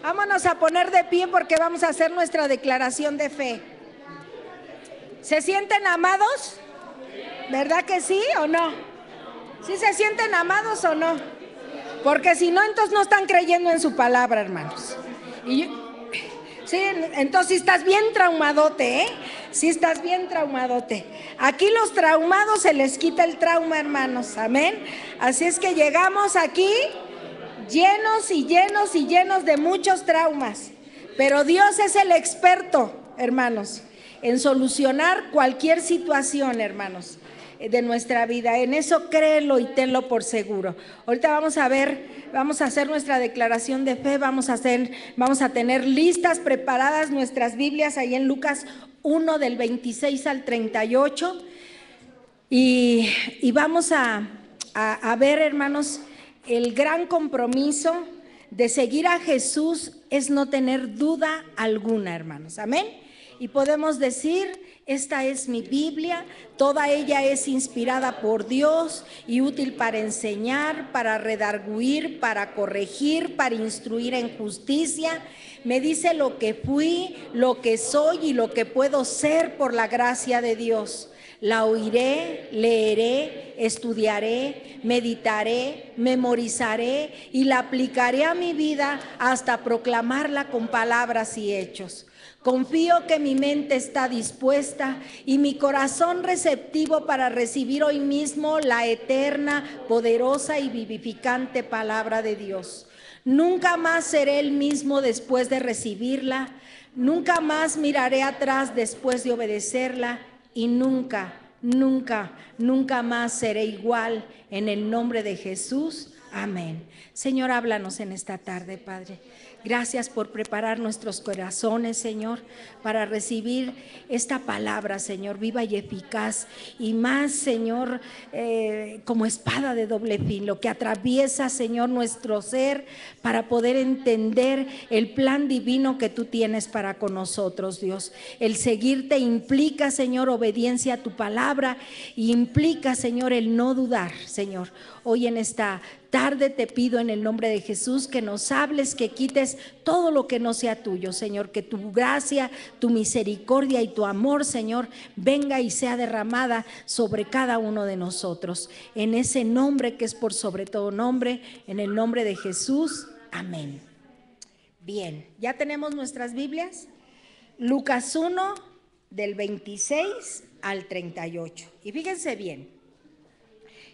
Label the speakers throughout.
Speaker 1: Vámonos a poner de pie porque vamos a hacer nuestra declaración de fe. ¿Se sienten amados? ¿Verdad que sí o no? ¿Sí se sienten amados o no? Porque si no, entonces no están creyendo en su palabra, hermanos. Sí, entonces sí estás bien traumadote, ¿eh? Sí estás bien traumadote. Aquí los traumados se les quita el trauma, hermanos. Amén. Así es que llegamos aquí llenos y llenos y llenos de muchos traumas. Pero Dios es el experto, hermanos, en solucionar cualquier situación, hermanos, de nuestra vida. En eso créelo y tenlo por seguro. Ahorita vamos a ver, vamos a hacer nuestra declaración de fe, vamos a tener listas, preparadas nuestras Biblias ahí en Lucas 1 del 26 al 38 y vamos a ver, hermanos, el gran compromiso de seguir a Jesús es no tener duda alguna, hermanos. Amén. Y podemos decir: esta es mi Biblia, toda ella es inspirada por Dios y útil para enseñar, para redarguir, para corregir, para instruir en justicia. Me dice lo que fui, lo que soy y lo que puedo ser por la gracia de Dios. La oiré, leeré, estudiaré, meditaré, memorizaré y la aplicaré a mi vida hasta proclamarla con palabras y hechos. Confío que mi mente está dispuesta y mi corazón receptivo para recibir hoy mismo la eterna, poderosa y vivificante palabra de Dios. Nunca más seré el mismo después de recibirla, nunca más miraré atrás después de obedecerla y nunca, nunca, nunca más seré igual en el nombre de Jesús. Amén. Señor, háblanos en esta tarde, Padre. Gracias por preparar nuestros corazones, Señor, para recibir esta palabra, Señor, viva y eficaz, y más, Señor, como espada de doble filo, que atraviesa, Señor, nuestro ser para poder entender el plan divino que tú tienes para con nosotros, Dios. El seguirte implica, Señor, obediencia a tu palabra, y implica, Señor, el no dudar, Señor. Hoy en esta tarde te pido en el nombre de Jesús que nos hables, que quites todo lo que no sea tuyo, Señor, que tu gracia, tu misericordia y tu amor, Señor, venga y sea derramada sobre cada uno de nosotros. En ese nombre que es por sobre todo nombre, en el nombre de Jesús. Amén. Bien, ¿ya tenemos nuestras Biblias? Lucas 1 del 26 al 38. Y fíjense bien.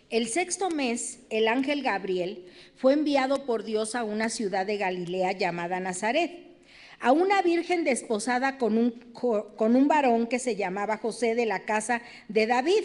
Speaker 1: El sexto mes, el ángel Gabriel fue enviado por Dios a una ciudad de Galilea llamada Nazaret, a una virgen desposada con un varón que se llamaba José, de la casa de David,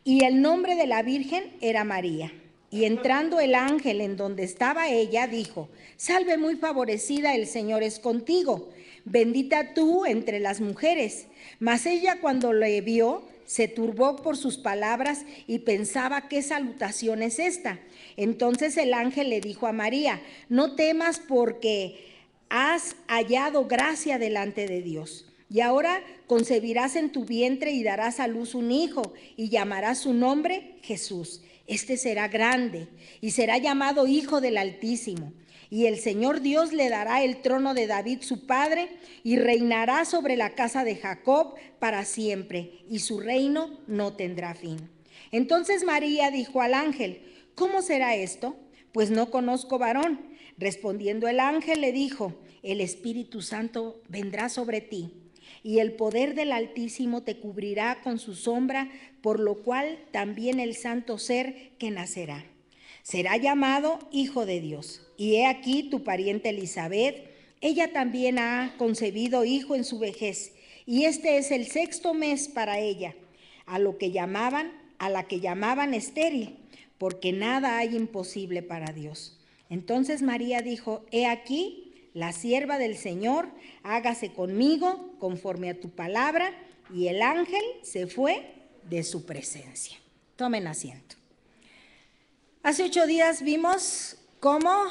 Speaker 1: y el nombre de la virgen era María. Y entrando el ángel en donde estaba ella, dijo: Salve muy favorecida, el Señor es contigo, bendita tú entre las mujeres. Mas ella, cuando le vio, se turbó por sus palabras y pensaba: ¿qué salutación es esta? Entonces el ángel le dijo a María: no temas, porque has hallado gracia delante de Dios. Y ahora concebirás en tu vientre y darás a luz un hijo, y llamarás su nombre Jesús. Este será grande y será llamado Hijo del Altísimo. Y el Señor Dios le dará el trono de David su padre, y reinará sobre la casa de Jacob para siempre, y su reino no tendrá fin. Entonces María dijo al ángel: ¿cómo será esto? Pues no conozco varón. Respondiendo el ángel le dijo: el Espíritu Santo vendrá sobre ti, y el poder del Altísimo te cubrirá con su sombra, por lo cual también el santo ser que nacerá será llamado Hijo de Dios. Y he aquí tu pariente Elisabet, ella también ha concebido hijo en su vejez, y este es el sexto mes para ella, a la que llamaban estéril, porque nada hay imposible para Dios. Entonces María dijo: he aquí la sierva del Señor, hágase conmigo conforme a tu palabra. Y el ángel se fue de su presencia. Tomen asiento. Hace 8 días vimos cómo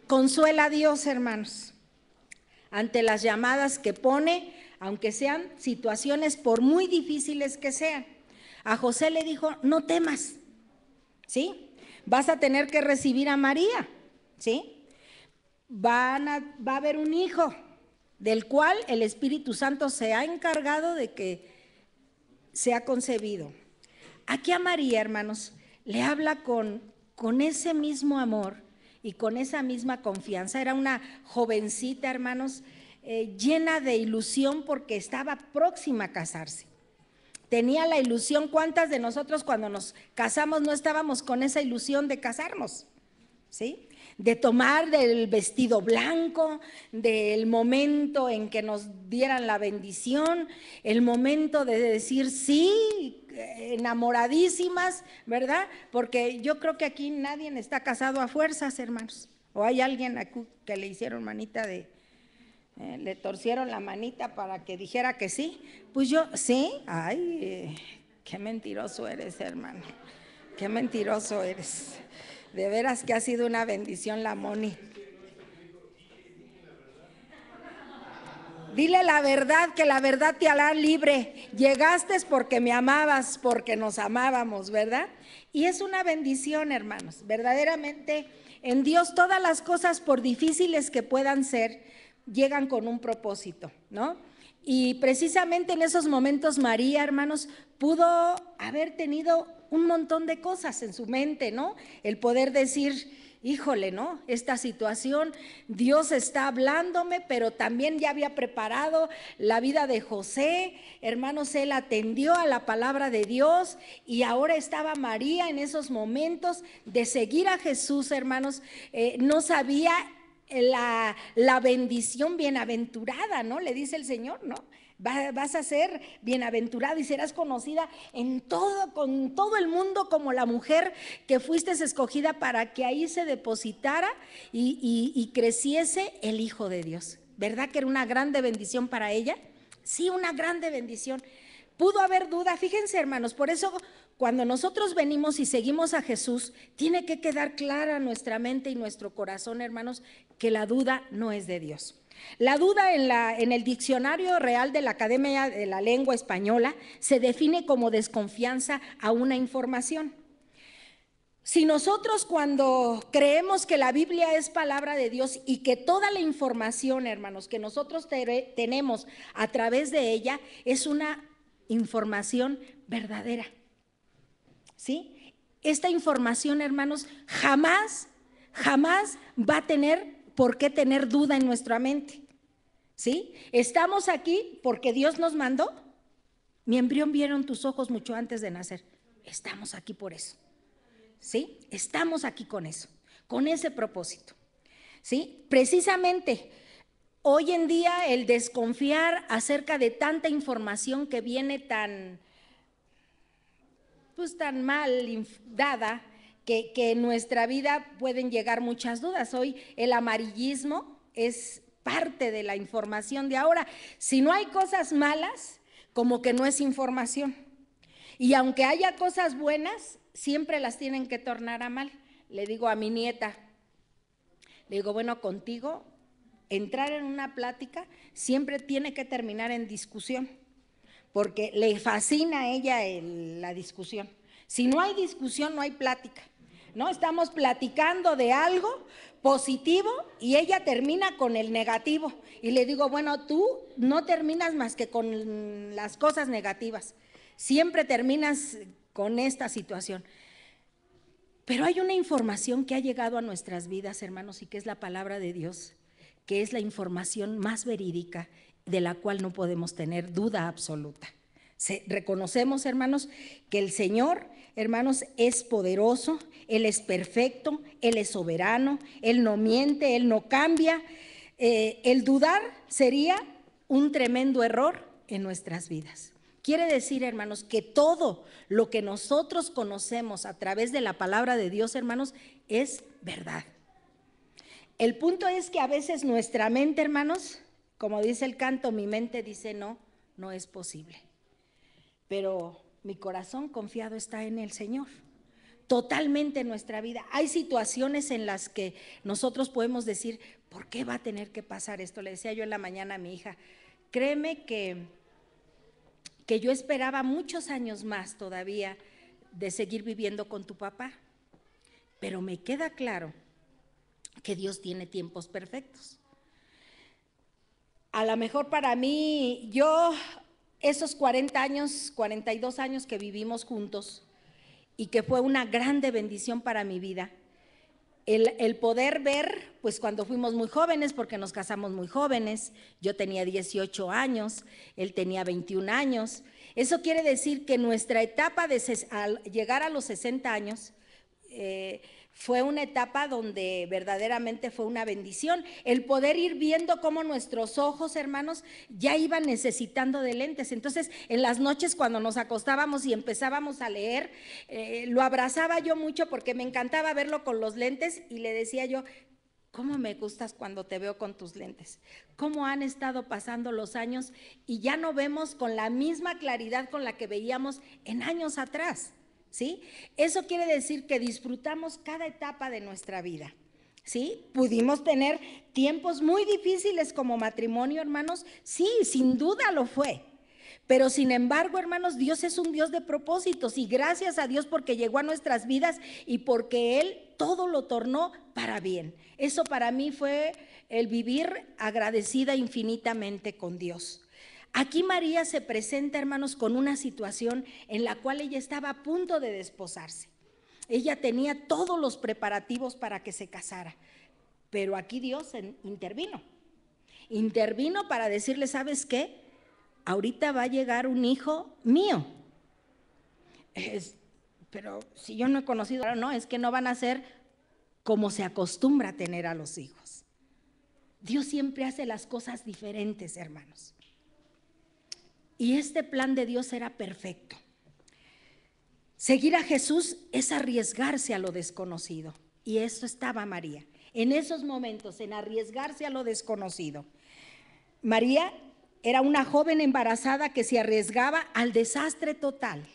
Speaker 1: consuela a Dios, hermanos, ante las llamadas que pone, aunque sean situaciones por muy difíciles que sean. A José le dijo: no temas, ¿sí? Vas a tener que recibir a María, ¿sí? va a haber un hijo, del cual el Espíritu Santo se ha encargado de que sea concebido. Aquí a María, hermanos, le habla con ese mismo amor y con esa misma confianza. Era una jovencita, hermanos, llena de ilusión porque estaba próxima a casarse. Tenía la ilusión. ¿Cuántas de nosotros cuando nos casamos no estábamos con esa ilusión de casarnos? ¿Sí? De tomar del vestido blanco, del momento en que nos dieran la bendición, el momento de decir sí, enamoradísimas, ¿verdad? Porque yo creo que aquí nadie está casado a fuerzas, hermanos. O hay alguien aquí que le hicieron manita de… le torcieron la manita para que dijera que sí. Pues yo, sí, ay, qué mentiroso eres, hermano, qué mentiroso eres. De veras que ha sido una bendición la Moni. Dile la verdad, que la verdad te hará libre. Llegaste porque me amabas, porque nos amábamos, ¿verdad? Y es una bendición, hermanos. Verdaderamente, en Dios todas las cosas, por difíciles que puedan ser, llegan con un propósito, ¿no? Y precisamente en esos momentos María, hermanos, pudo haber tenido un montón de cosas en su mente, ¿no? El poder decir, híjole, ¿no? Esta situación, Dios está hablándome, pero también ya había preparado la vida de José, hermanos, él atendió a la palabra de Dios y ahora estaba María en esos momentos de seguir a Jesús, hermanos, no sabía la bendición bienaventurada, ¿no? Le dice el Señor, ¿no? Vas a ser bienaventurada y serás conocida con todo el mundo como la mujer que fuiste escogida para que ahí se depositara y creciese el Hijo de Dios. ¿Verdad que era una grande bendición para ella? Sí, una grande bendición. Pudo haber duda, fíjense, hermanos, por eso cuando nosotros venimos y seguimos a Jesús, tiene que quedar clara nuestra mente y nuestro corazón, hermanos, que la duda no es de Dios. La duda en el diccionario real de la Academia de la Lengua Española se define como desconfianza a una información. Si nosotros cuando creemos que la Biblia es palabra de Dios y que toda la información, hermanos, que nosotros tenemos a través de ella es una información verdadera, ¿sí? Esta información, hermanos, jamás va a tener por qué tener duda en nuestra mente, ¿sí? Estamos aquí porque Dios nos mandó. Mi embrión vieron tus ojos mucho antes de nacer. Estamos aquí por eso, ¿sí? Estamos aquí con eso, con ese propósito, ¿sí? Precisamente hoy en día el desconfiar acerca de tanta información que viene tan mal dada, que en nuestra vida pueden llegar muchas dudas. Hoy el amarillismo es parte de la información de ahora. Si no hay cosas malas, como que no es información. Y aunque haya cosas buenas, siempre las tienen que tornar a mal. Le digo a mi nieta, le digo, bueno, contigo entrar en una plática siempre tiene que terminar en discusión, porque le fascina a ella la discusión. Si no hay discusión, no hay plática, ¿no? Estamos platicando de algo positivo y ella termina con el negativo. Y le digo, bueno, tú no terminas más que con las cosas negativas. Siempre terminas con esta situación. Pero hay una información que ha llegado a nuestras vidas, hermanos, y que es la palabra de Dios, que es la información más verídica, de la cual no podemos tener duda absoluta. Reconocemos, hermanos, que el Señor, hermanos, es poderoso, Él es perfecto, Él es soberano, Él no miente, Él no cambia. El dudar sería un tremendo error en nuestras vidas. Quiere decir, hermanos, que todo lo que nosotros conocemos a través de la palabra de Dios, hermanos, es verdad. El punto es que a veces nuestra mente, hermanos, como dice el canto, mi mente dice no, no es posible. Pero mi corazón confiado está en el Señor. Totalmente en nuestra vida. Hay situaciones en las que nosotros podemos decir, ¿por qué va a tener que pasar esto? Le decía yo en la mañana a mi hija, créeme que yo esperaba muchos años más todavía de seguir viviendo con tu papá, pero me queda claro que Dios tiene tiempos perfectos. A lo mejor para mí, esos 40 años, 42 años que vivimos juntos y que fue una grande bendición para mi vida, el poder ver, pues cuando fuimos muy jóvenes, porque nos casamos muy jóvenes, yo tenía 18 años, él tenía 21 años, eso quiere decir que nuestra etapa al llegar a los 60 años, fue una etapa donde verdaderamente fue una bendición, el poder ir viendo cómo nuestros ojos, hermanos, ya iban necesitando de lentes. Entonces, en las noches cuando nos acostábamos y empezábamos a leer, lo abrazaba yo mucho porque me encantaba verlo con los lentes y le decía yo, ¿cómo me gustas cuando te veo con tus lentes? ¿Cómo han estado pasando los años y ya no vemos con la misma claridad con la que veíamos en años atrás? ¿Sí? Eso quiere decir que disfrutamos cada etapa de nuestra vida, ¿sí? Pudimos tener tiempos muy difíciles como matrimonio, hermanos, sí, sin duda lo fue. Pero sin embargo, hermanos, Dios es un Dios de propósitos y gracias a Dios porque llegó a nuestras vidas y porque Él todo lo tornó para bien. Eso para mí fue el vivir agradecida infinitamente con Dios. Aquí María se presenta, hermanos, con una situación en la cual ella estaba a punto de desposarse. Ella tenía todos los preparativos para que se casara, pero aquí Dios intervino. Intervino para decirle, ¿sabes qué? Ahorita va a llegar un hijo mío. Pero si yo no he conocido, no, es que no van a ser como se acostumbra a tener a los hijos. Dios siempre hace las cosas diferentes, hermanos. Y este plan de Dios era perfecto. Seguir a Jesús es arriesgarse a lo desconocido. Y eso estaba María. En esos momentos, en arriesgarse a lo desconocido. María era una joven embarazada que se arriesgaba al desastre total.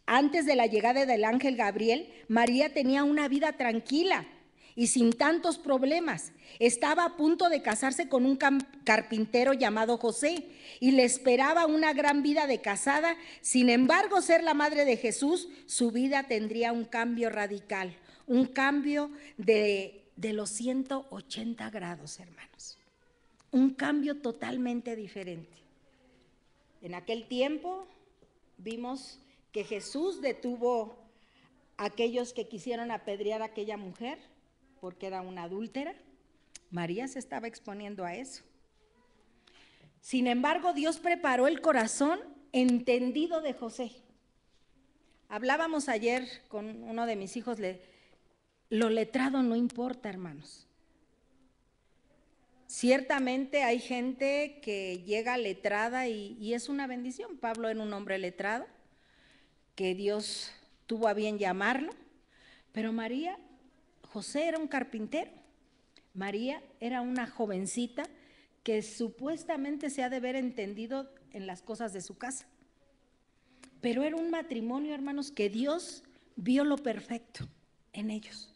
Speaker 1: Antes de la llegada del ángel Gabriel, María tenía una vida tranquila y sin tantos problemas. Estaba a punto de casarse con un carpintero llamado José y le esperaba una gran vida de casada. Sin embargo, ser la madre de Jesús, su vida tendría un cambio radical, un cambio de los 180 grados, hermanos. Un cambio totalmente diferente. En aquel tiempo vimos que Jesús detuvo a aquellos que quisieron apedrear a aquella mujer porque era una adúltera. María se estaba exponiendo a eso. Sin embargo, Dios preparó el corazón entendido de José. Hablábamos ayer con uno de mis hijos, lo letrado no importa, hermanos. Ciertamente hay gente que llega letrada y es una bendición. Pablo era un hombre letrado, que Dios tuvo a bien llamarlo, pero José era un carpintero. María era una jovencita que supuestamente se ha de ver entendido en las cosas de su casa. Pero era un matrimonio, hermanos, que Dios vio lo perfecto en ellos.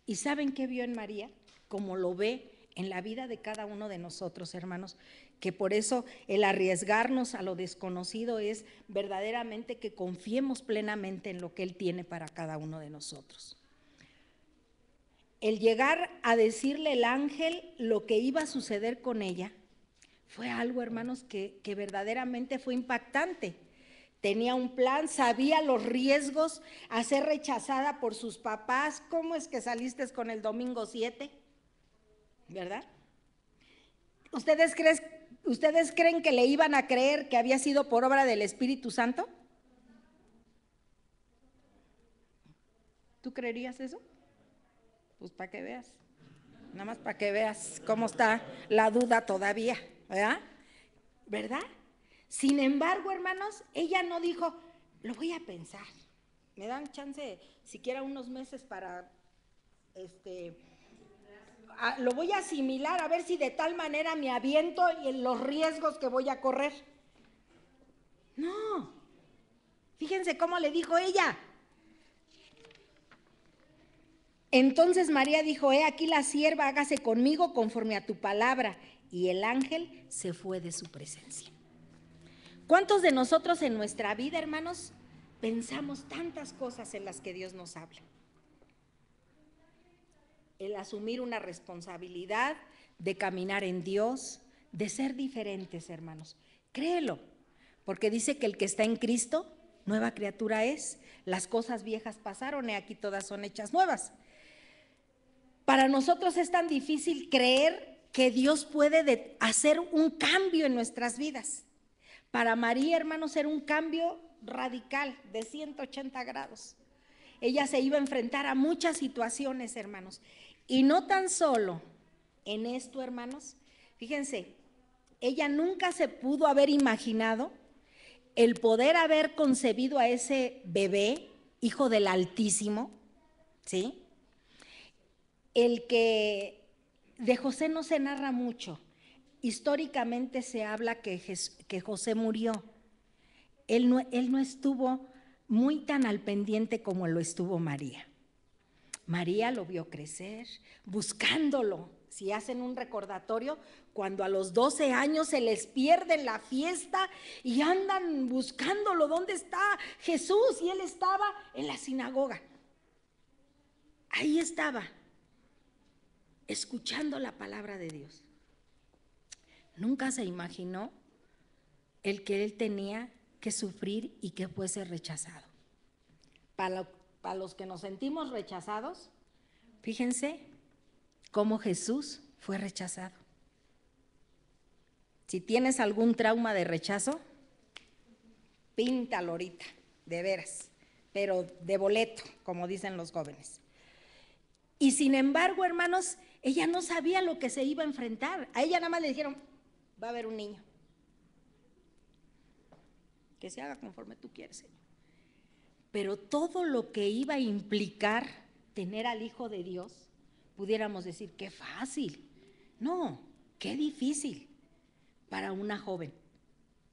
Speaker 1: ¿Y saben qué vio en María? Como lo ve en la vida de cada uno de nosotros, hermanos, que por eso el arriesgarnos a lo desconocido es verdaderamente que confiemos plenamente en lo que Él tiene para cada uno de nosotros. El llegar a decirle el ángel lo que iba a suceder con ella fue algo, hermanos, que verdaderamente fue impactante. Tenía un plan, sabía los riesgos a ser rechazada por sus papás. ¿Cómo es que saliste con el domingo 7? ¿Verdad? ¿Ustedes creen que le iban a creer que había sido por obra del Espíritu Santo? ¿Tú creerías eso? Pues para que veas, nada más para que veas cómo está la duda todavía, ¿verdad? Sin embargo, hermanos, ella no dijo, lo voy a pensar, me dan chance siquiera unos meses para, lo voy a asimilar a ver si de tal manera me aviento y en los riesgos que voy a correr. No, fíjense cómo le dijo ella. Entonces María dijo, he aquí la sierva, hágase conmigo conforme a tu palabra. Y el ángel se fue de su presencia. ¿Cuántos de nosotros en nuestra vida, hermanos, pensamos tantas cosas en las que Dios nos habla? el asumir una responsabilidad, de caminar en Dios, de ser diferentes, hermanos. Créelo, porque dice que el que está en Cristo, nueva criatura es. Las cosas viejas pasaron y aquí todas son hechas nuevas. Para nosotros es tan difícil creer que Dios puede hacer un cambio en nuestras vidas. Para María, hermanos, era un cambio radical de 180 grados. Ella se iba a enfrentar a muchas situaciones, hermanos. Y no tan solo en esto, hermanos, fíjense, ella nunca se pudo haber imaginado el poder haber concebido a ese bebé, hijo del Altísimo, ¿sí? El que de José no se narra mucho. Históricamente se habla que José murió. Él no estuvo muy tan al pendiente como lo estuvo María. María lo vio crecer, buscándolo. Si hacen un recordatorio, cuando a los 12 años se les pierde en la fiesta y andan buscándolo, ¿dónde está Jesús? Y él estaba en la sinagoga. Ahí estaba, escuchando la palabra de Dios. Nunca se imaginó el que él tenía que sufrir y que fuese rechazado. Para los que nos sentimos rechazados, fíjense cómo Jesús fue rechazado. Si tienes algún trauma de rechazo, píntalo ahorita, de veras, pero de boleto, como dicen los jóvenes. Y sin embargo, hermanos, ella no sabía lo que se iba a enfrentar. A ella nada más le dijeron, va a haber un niño. Que se haga conforme tú quieres, Señor. Pero todo lo que iba a implicar tener al Hijo de Dios, pudiéramos decir, qué fácil. No, qué difícil para una joven.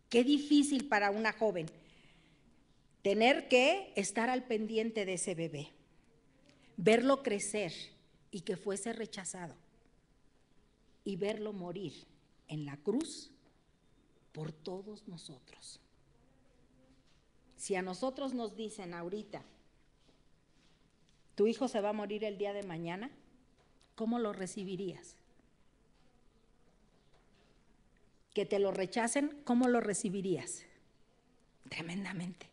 Speaker 1: Qué difícil para una joven tener que estar al pendiente de ese bebé, verlo crecer y que fuese rechazado y verlo morir en la cruz por todos nosotros. Si a nosotros nos dicen ahorita, tu hijo se va a morir el día de mañana, ¿cómo lo recibirías? Que te lo rechacen, ¿cómo lo recibirías? Tremendamente.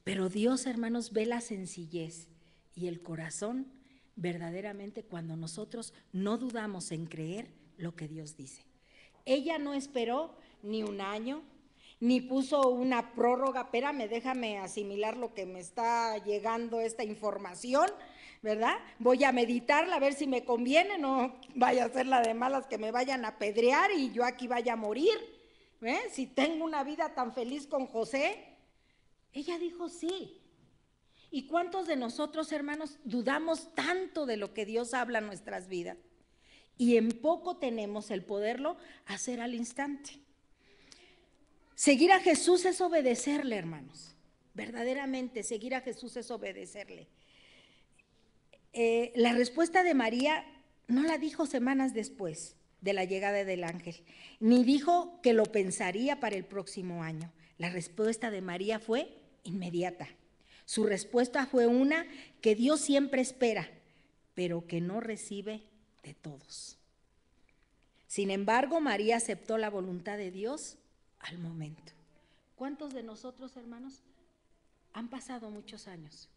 Speaker 1: Pero Dios, hermanos, ve la sencillez y el corazón verdaderamente cuando nosotros no dudamos en creer lo que Dios dice. Ella no esperó ni un año, ni puso una prórroga, espérame, déjame asimilar lo que me está llegando esta información, ¿verdad? Voy a meditarla, a ver si me conviene, no vaya a ser la de malas que me vayan a apedrear y yo aquí vaya a morir, ¿eh? Si tengo una vida tan feliz con José. Ella dijo sí. ¿Y cuántos de nosotros, hermanos, dudamos tanto de lo que Dios habla en nuestras vidas? Y en poco tenemos el poderlo hacer al instante. Seguir a Jesús es obedecerle, hermanos. Verdaderamente, seguir a Jesús es obedecerle. La respuesta de María no la dijo semanas después de la llegada del ángel, ni dijo que lo pensaría para el próximo año. La respuesta de María fue inmediata. Su respuesta fue una que Dios siempre espera, pero que no recibe de todos. Sin embargo, María aceptó la voluntad de Dios al momento. ¿Cuántos de nosotros, hermanos, han pasado muchos años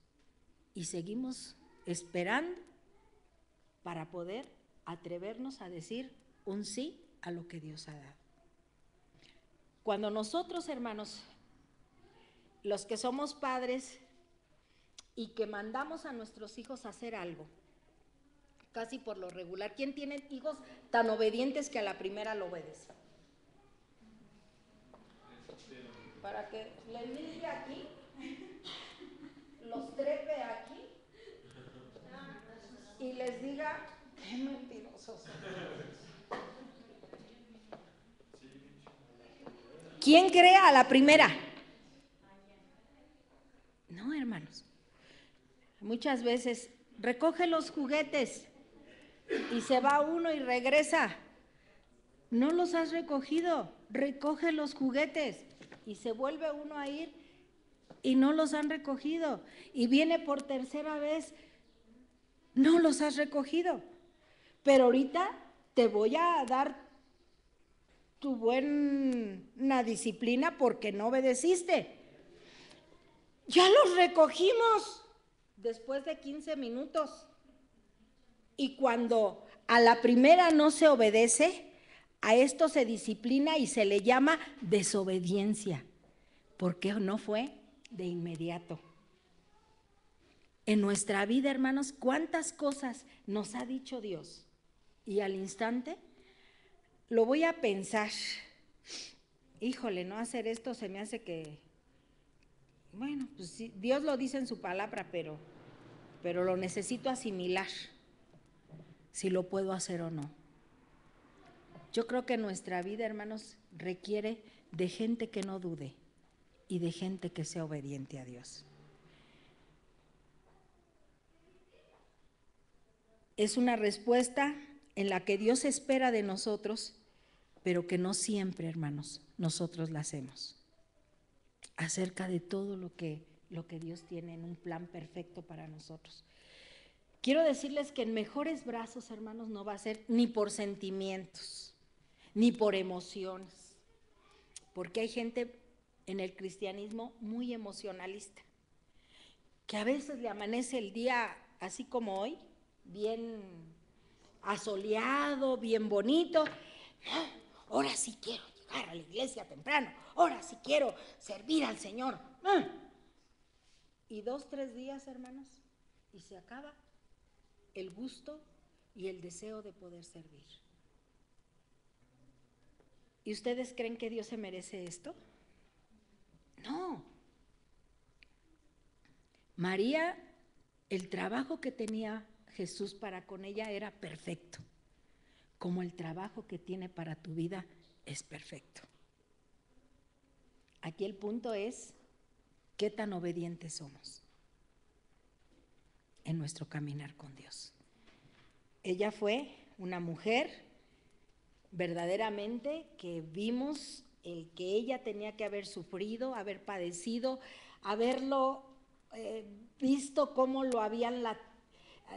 Speaker 1: y seguimos esperando para poder atrevernos a decir un sí a lo que Dios ha dado? Cuando nosotros, hermanos, los que somos padres y que mandamos a nuestros hijos a hacer algo, casi por lo regular, ¿quién tiene hijos tan obedientes que a la primera lo obedece? Para que les ligue aquí, los trepe aquí y les diga, qué mentirosos. ¿Quién crea a la primera? No, hermanos. Muchas veces recoge los juguetes y se va uno y regresa. No los has recogido, recoge los juguetes. Y se vuelve uno a ir y no los han recogido. Y viene por tercera vez, No los has recogido. Pero ahorita te voy a dar tu buena disciplina porque no obedeciste. Ya los recogimos después de 15 minutos. Y cuando a la primera no se obedece, a esto se disciplina y se le llama desobediencia, porque no fue de inmediato. En nuestra vida, hermanos, ¿cuántas cosas nos ha dicho Dios? Y al instante lo voy a pensar. Híjole, no hacer esto se me hace que, bueno, pues sí, Dios lo dice en su palabra, pero lo necesito asimilar, si lo puedo hacer o no. Yo creo que nuestra vida, hermanos, requiere de gente que no dude y de gente que sea obediente a Dios. Es una respuesta en la que Dios espera de nosotros, pero que no siempre, hermanos, nosotros la hacemos. Acerca de todo lo que Dios tiene en un plan perfecto para nosotros. Quiero decirles que en mejores brazos, hermanos, no va a ser ni por sentimientos, ni por emociones, porque hay gente en el cristianismo muy emocionalista, que a veces le amanece el día así como hoy, bien asoleado, bien bonito. Ahora sí quiero llegar a la iglesia temprano, ahora sí quiero servir al Señor. Y 2, 3 días, hermanos, y se acaba el gusto y el deseo de poder servir. ¿Y ustedes creen que Dios se merece esto? No. María, el trabajo que tenía Jesús para con ella era perfecto, como el trabajo que tiene para tu vida es perfecto. Aquí el punto es, ¿qué tan obedientes somos en nuestro caminar con Dios? Ella fue una mujer verdaderamente que vimos el que ella tenía que haber sufrido, haber padecido, haberlo visto cómo lo habían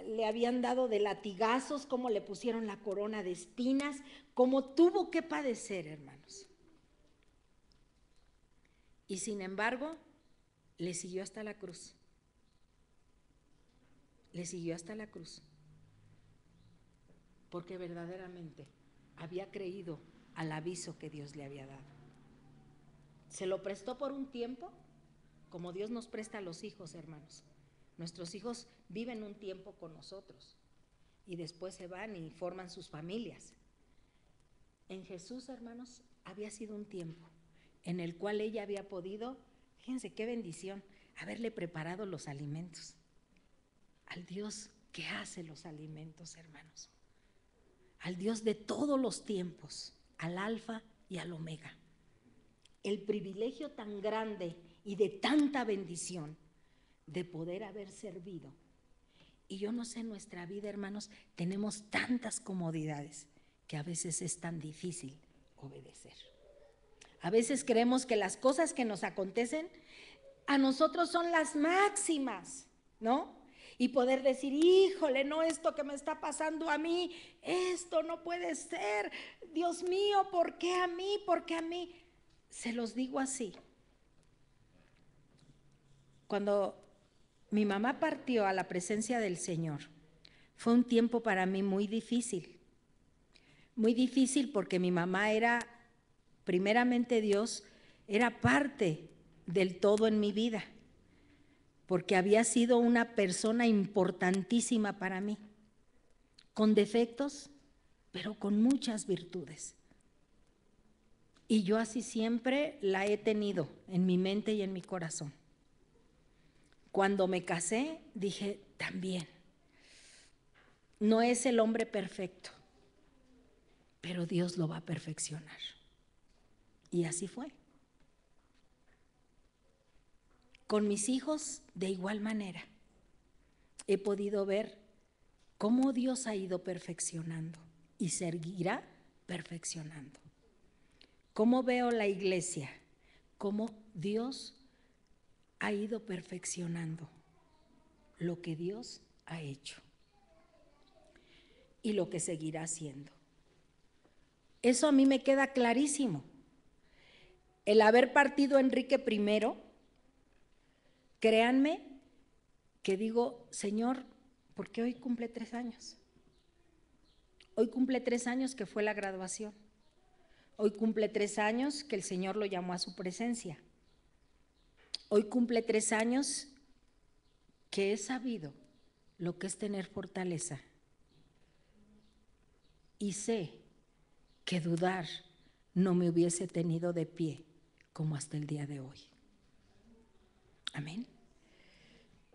Speaker 1: le habían dado de latigazos, cómo le pusieron la corona de espinas, cómo tuvo que padecer, hermanos. Y sin embargo, le siguió hasta la cruz. Le siguió hasta la cruz. Porque verdaderamente había creído al aviso que Dios le había dado. Se lo prestó por un tiempo, como Dios nos presta a los hijos, hermanos. Nuestros hijos viven un tiempo con nosotros y después se van y forman sus familias. En Jesús, hermanos, había sido un tiempo en el cual ella había podido, fíjense qué bendición, haberle preparado los alimentos al Dios que hace los alimentos, hermanos, al Dios de todos los tiempos, al Alfa y al Omega. El privilegio tan grande y de tanta bendición de poder haber servido. Y yo no sé, en nuestra vida, hermanos, tenemos tantas comodidades que a veces es tan difícil obedecer. A veces creemos que las cosas que nos acontecen a nosotros son las máximas, ¿no? Y poder decir, híjole, no, esto que me está pasando a mí, esto no puede ser, Dios mío, ¿por qué a mí? ¿Por qué a mí? Se los digo así. Cuando mi mamá partió a la presencia del Señor, fue un tiempo para mí muy difícil porque mi mamá era, primeramente Dios, era parte del todo en mi vida, porque había sido una persona importantísima para mí, con defectos, pero con muchas virtudes. Y yo así siempre la he tenido en mi mente y en mi corazón. Cuando me casé, dije también, no es el hombre perfecto, pero Dios lo va a perfeccionar. Y así fue. Con mis hijos, de igual manera, he podido ver cómo Dios ha ido perfeccionando y seguirá perfeccionando. Cómo veo la iglesia, cómo Dios ha ido perfeccionando lo que Dios ha hecho. y lo que seguirá haciendo. Eso a mí me queda clarísimo. El haber partido Enrique I, créanme que digo, Señor, ¿por qué hoy cumple 3 años? Hoy cumple 3 años que fue la graduación. Hoy cumple 3 años que el Señor lo llamó a su presencia. Hoy cumple 3 años que he sabido lo que es tener fortaleza. Y sé que dudar no me hubiese tenido de pie como hasta el día de hoy. Amén.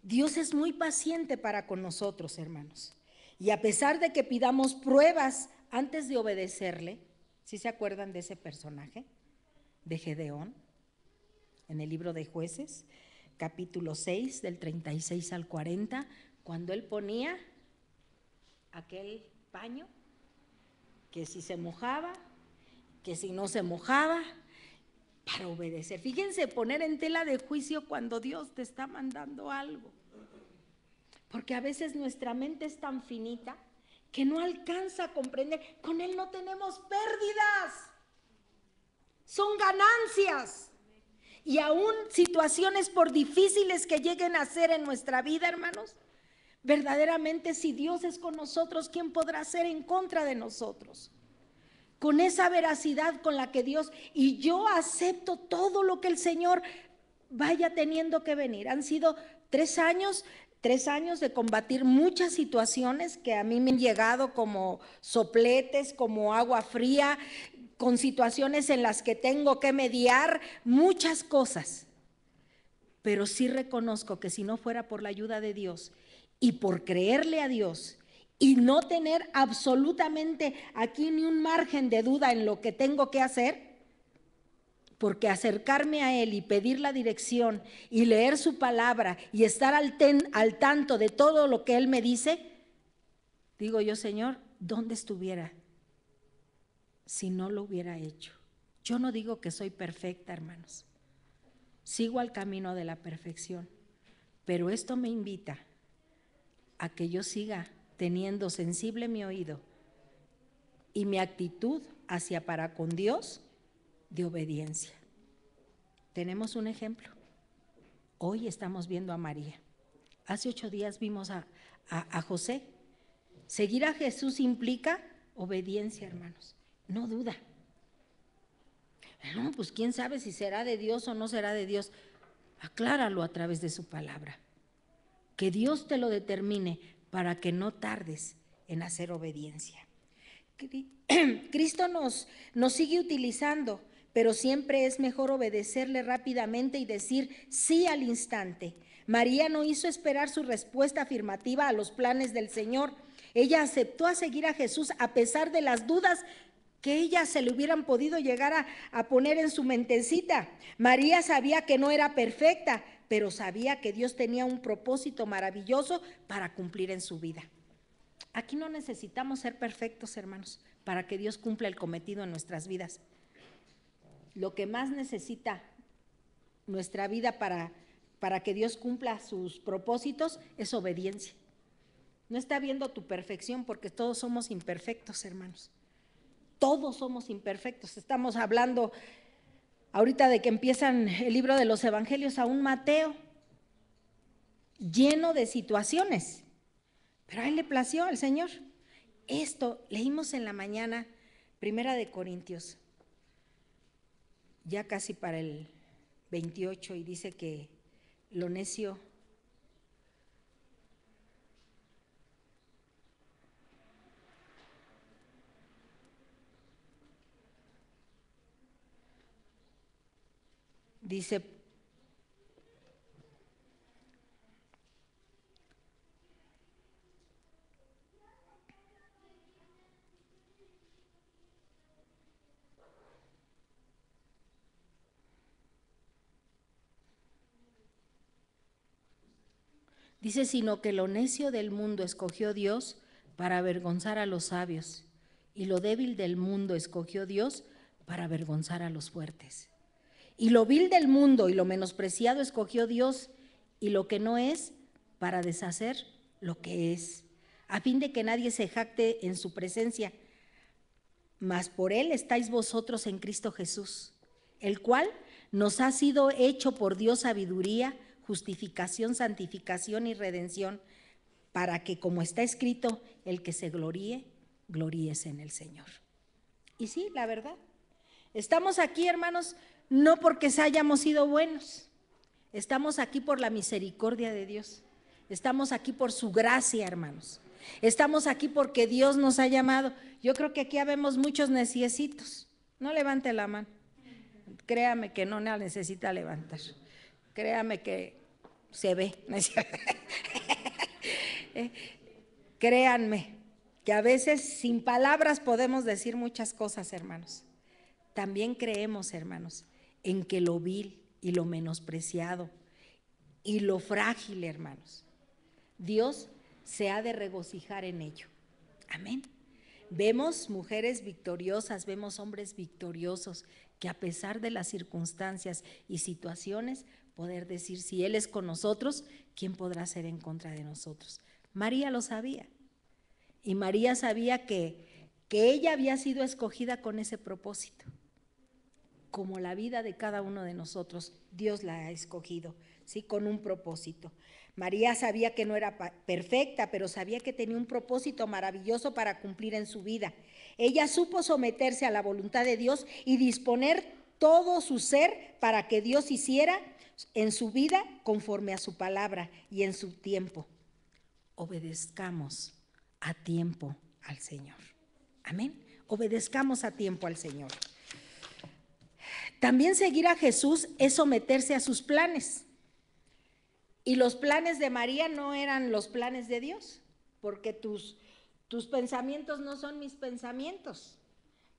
Speaker 1: Dios es muy paciente para con nosotros, hermanos. Y a pesar de que pidamos pruebas antes de obedecerle, ¿sí se acuerdan de ese personaje? De Gedeón, en el libro de Jueces, capítulo 6, del 36 al 40, cuando él ponía aquel paño, que si se mojaba, que si no se mojaba, para obedecer. Fíjense, poner en tela de juicio cuando Dios te está mandando algo. Porque a veces nuestra mente es tan finita que no alcanza a comprender. Con Él no tenemos pérdidas, son ganancias. Y aún situaciones por difíciles que lleguen a ser en nuestra vida, hermanos, verdaderamente si Dios es con nosotros, ¿quién podrá ser en contra de nosotros? Con esa veracidad con la que Dios, y yo acepto todo lo que el Señor vaya teniendo que venir. Han sido 3 años de combatir muchas situaciones que a mí me han llegado como sopletes, como agua fría, con situaciones en las que tengo que mediar muchas cosas. Pero sí reconozco que si no fuera por la ayuda de Dios y por creerle a Dios y no tener absolutamente aquí ni un margen de duda en lo que tengo que hacer, porque acercarme a Él y pedir la dirección y leer su palabra y estar al tanto de todo lo que Él me dice, digo yo, Señor, ¿dónde estuviera si no lo hubiera hecho? Yo no digo que soy perfecta, hermanos. Sigo al camino de la perfección, pero esto me invita a que yo siga teniendo sensible mi oído y mi actitud hacia para con Dios de obediencia. Tenemos un ejemplo. Hoy estamos viendo a María. Hace 8 días vimos a José. Seguir a Jesús implica obediencia, hermanos, no duda. No, pues quién sabe si será de Dios o no será de Dios. Acláralo a través de su palabra. Que Dios te lo determine para que no tardes en hacer obediencia. Cristo nos sigue utilizando, pero siempre es mejor obedecerle rápidamente y decir sí al instante. María no hizo esperar su respuesta afirmativa a los planes del Señor. Ella aceptó a seguir a Jesús a pesar de las dudas que ella se le hubieran podido llegar a poner en su mentecita. María sabía que no era perfecta, pero sabía que Dios tenía un propósito maravilloso para cumplir en su vida. Aquí no necesitamos ser perfectos, hermanos, para que Dios cumpla el cometido en nuestras vidas. Lo que más necesita nuestra vida para que Dios cumpla sus propósitos es obediencia. No está viendo tu perfección porque todos somos imperfectos, hermanos. Todos somos imperfectos. Estamos hablando ahorita de que empiezan el libro de los evangelios, aún Mateo, lleno de situaciones. Pero a él le plació al Señor. Esto leímos en la mañana, 1 de Corintios, ya casi para el 28, y dice que lo necio dice, sino que lo necio del mundo escogió Dios para avergonzar a los sabios, y lo débil del mundo escogió Dios para avergonzar a los fuertes. Y lo vil del mundo y lo menospreciado escogió Dios, y lo que no es, para deshacer lo que es, a fin de que nadie se jacte en su presencia. Mas por él estáis vosotros en Cristo Jesús, el cual nos ha sido hecho por Dios sabiduría, justificación, santificación y redención, para que, como está escrito, el que se gloríe, gloríese en el Señor. Y sí, la verdad, estamos aquí, hermanos, no porque hayamos sido buenos, estamos aquí por la misericordia de Dios, estamos aquí por su gracia, hermanos, estamos aquí porque Dios nos ha llamado. Yo creo que aquí habemos muchos neciecitos. No levante la mano, créame que no la necesita levantar, créame que se ve. Créanme que a veces sin palabras podemos decir muchas cosas, hermanos. También creemos, hermanos, en que lo vil y lo menospreciado y lo frágil, hermanos, Dios se ha de regocijar en ello. Amén. Vemos mujeres victoriosas, vemos hombres victoriosos que a pesar de las circunstancias y situaciones, poder decir, si Él es con nosotros, ¿quién podrá ser en contra de nosotros? María lo sabía, y María sabía que ella había sido escogida con ese propósito. Como la vida de cada uno de nosotros, Dios la ha escogido, ¿sí? Con un propósito. María sabía que no era perfecta, pero sabía que tenía un propósito maravilloso para cumplir en su vida. Ella supo someterse a la voluntad de Dios y disponer todo su ser para que Dios hiciera en su vida conforme a su palabra y en su tiempo. Obedezcamos a tiempo al Señor. Amén. Obedezcamos a tiempo al Señor. También seguir a Jesús es someterse a sus planes. Y los planes de María no eran los planes de Dios, porque tus pensamientos no son mis pensamientos.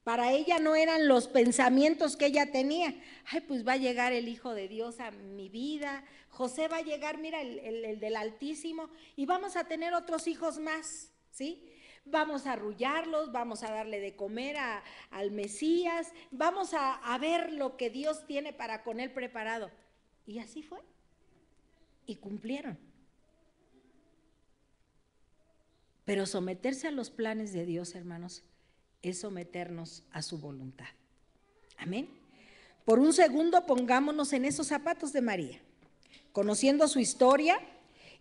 Speaker 1: Para ella no eran los pensamientos que ella tenía. Ay, pues va a llegar el Hijo de Dios a mi vida, José va a llegar, mira, el del Altísimo, y vamos a tener otros hijos más, ¿sí? Vamos a arrullarlos, vamos a darle de comer al Mesías, vamos a ver lo que Dios tiene para con él preparado. Y así fue, y cumplieron. Pero someterse a los planes de Dios, hermanos, es someternos a su voluntad. Amén. Por un segundo pongámonos en esos zapatos de María. Conociendo su historia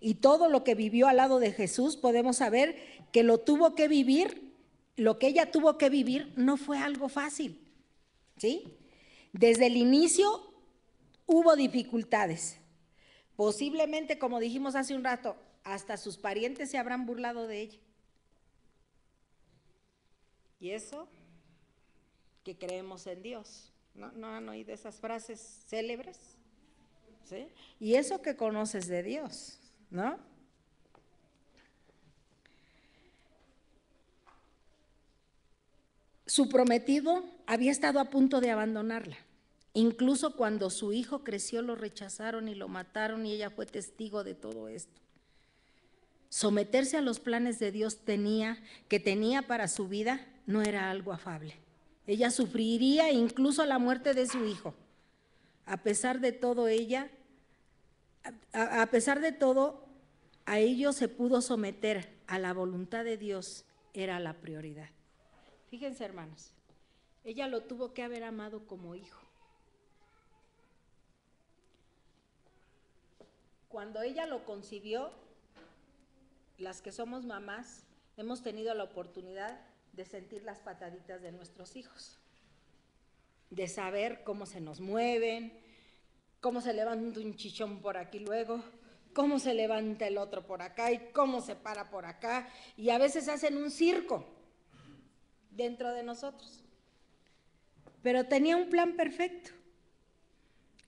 Speaker 1: y todo lo que vivió al lado de Jesús, podemos saber que lo que ella tuvo que vivir no fue algo fácil, ¿sí? Desde el inicio hubo dificultades. Posiblemente, como dijimos hace un rato, hasta sus parientes se habrán burlado de ella. Y eso, que creemos en Dios. ¿No han oído esas frases célebres? ¿Sí? Y eso que conoces de Dios, ¿no? Su prometido había estado a punto de abandonarla. Incluso cuando su hijo creció, lo rechazaron y lo mataron, y ella fue testigo de todo esto. Someterse a los planes de Dios que tenía para su vida no era algo afable. Ella sufriría incluso la muerte de su hijo. A pesar de todo, a ello se pudo someter a la voluntad de Dios, era la prioridad. Fíjense, hermanos, ella lo tuvo que haber amado como hijo. Cuando ella lo concibió, las que somos mamás hemos tenido la oportunidad de sentir las pataditas de nuestros hijos, de saber cómo se nos mueven, cómo se levanta un chichón por aquí luego, cómo se levanta el otro por acá y cómo se para por acá, y a veces hacen un circo dentro de nosotros. Pero tenía un plan perfecto.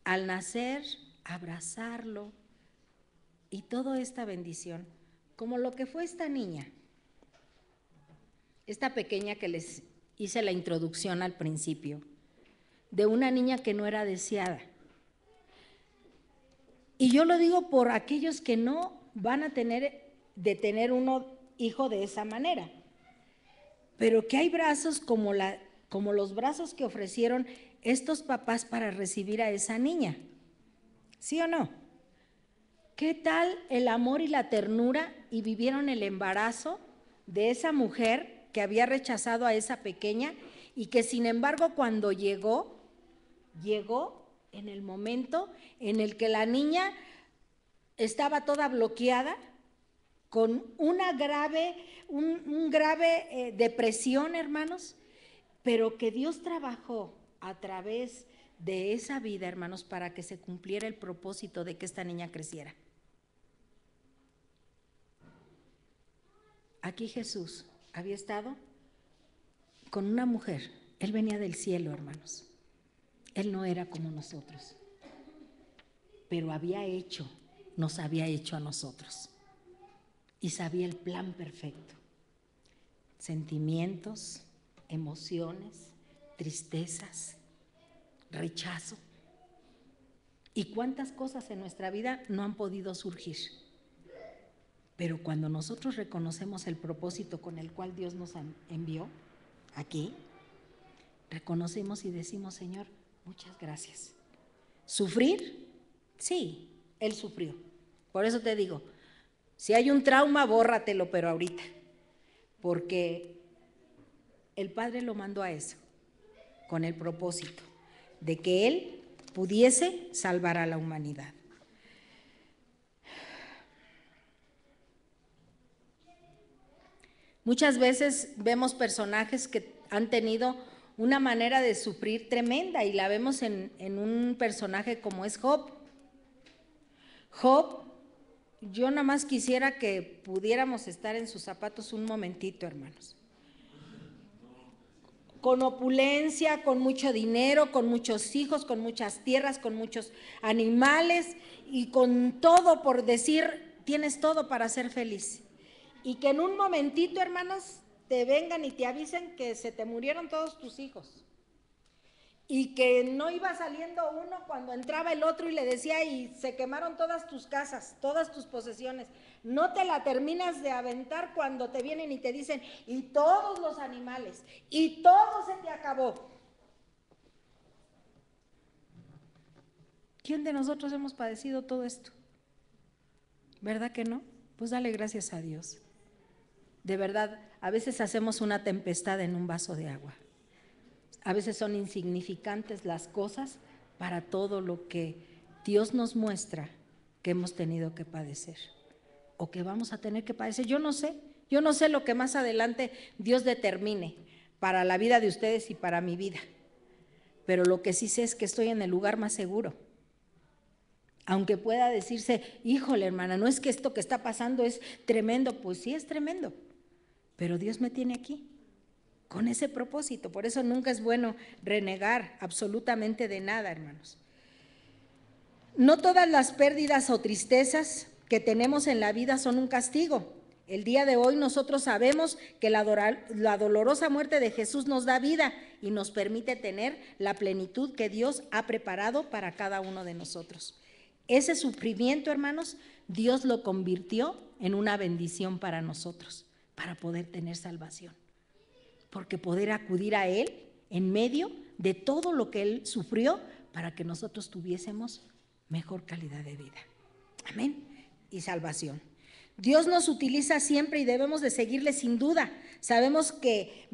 Speaker 1: Al nacer, abrazarlo y toda esta bendición, como lo que fue esta niña, esta pequeña que les hice la introducción al principio, de una niña que no era deseada. Y yo lo digo por aquellos que no van a tener un hijo de esa manera, pero que hay brazos como los brazos que ofrecieron estos papás para recibir a esa niña, ¿sí o no? ¿Qué tal el amor y la ternura? Y vivieron el embarazo de esa mujer que había rechazado a esa pequeña y que sin embargo cuando llegó en el momento en el que la niña estaba toda bloqueada, con una grave depresión, hermanos, pero que Dios trabajó a través de esa vida, hermanos, para que se cumpliera el propósito de que esta niña creciera. Aquí Jesús había estado con una mujer, Él venía del cielo, hermanos. Él no era como nosotros, pero nos había hecho a nosotros y sabía el plan perfecto. Sentimientos, emociones, tristezas, rechazo. ¿Y cuántas cosas en nuestra vida no han podido surgir? Pero cuando nosotros reconocemos el propósito con el cual Dios nos envió aquí, reconocemos y decimos, Señor, muchas gracias. ¿Sufrir? Sí, Él sufrió. Por eso te digo, si hay un trauma, bórratelo, pero ahorita. Porque el Padre lo mandó a eso, con el propósito de que Él pudiese salvar a la humanidad. Muchas veces vemos personajes que han tenido una manera de sufrir tremenda y la vemos en un personaje como es Job. Job, yo nada más quisiera que pudiéramos estar en sus zapatos un momentito, hermanos. Con opulencia, con mucho dinero, con muchos hijos, con muchas tierras, con muchos animales y con todo, por decir, tienes todo para ser feliz. Y que en un momentito, hermanos, te vengan y te avisen que se te murieron todos tus hijos. Y que no iba saliendo uno cuando entraba el otro y le decía, y se quemaron todas tus casas, todas tus posesiones. No te la terminas de aventar cuando te vienen y te dicen, y todos los animales, y todo se te acabó. ¿Quién de nosotros hemos padecido todo esto? ¿Verdad que no? Pues dale gracias a Dios. De verdad, a veces hacemos una tempestad en un vaso de agua. A veces son insignificantes las cosas para todo lo que Dios nos muestra que hemos tenido que padecer o que vamos a tener que padecer. Yo no sé lo que más adelante Dios determine para la vida de ustedes y para mi vida, pero lo que sí sé es que estoy en el lugar más seguro. Aunque pueda decirse, híjole hermana, no es que esto que está pasando es tremendo, pues sí es tremendo, pero Dios me tiene aquí con ese propósito. Por eso nunca es bueno renegar absolutamente de nada, hermanos. No todas las pérdidas o tristezas que tenemos en la vida son un castigo. El día de hoy nosotros sabemos que la dolorosa muerte de Jesús nos da vida y nos permite tener la plenitud que Dios ha preparado para cada uno de nosotros. Ese sufrimiento, hermanos, Dios lo convirtió en una bendición para nosotros, para poder tener salvación. Porque poder acudir a Él en medio de todo lo que Él sufrió para que nosotros tuviésemos mejor calidad de vida. Amén. Y salvación. Dios nos utiliza siempre y debemos de seguirle sin duda. Sabemos que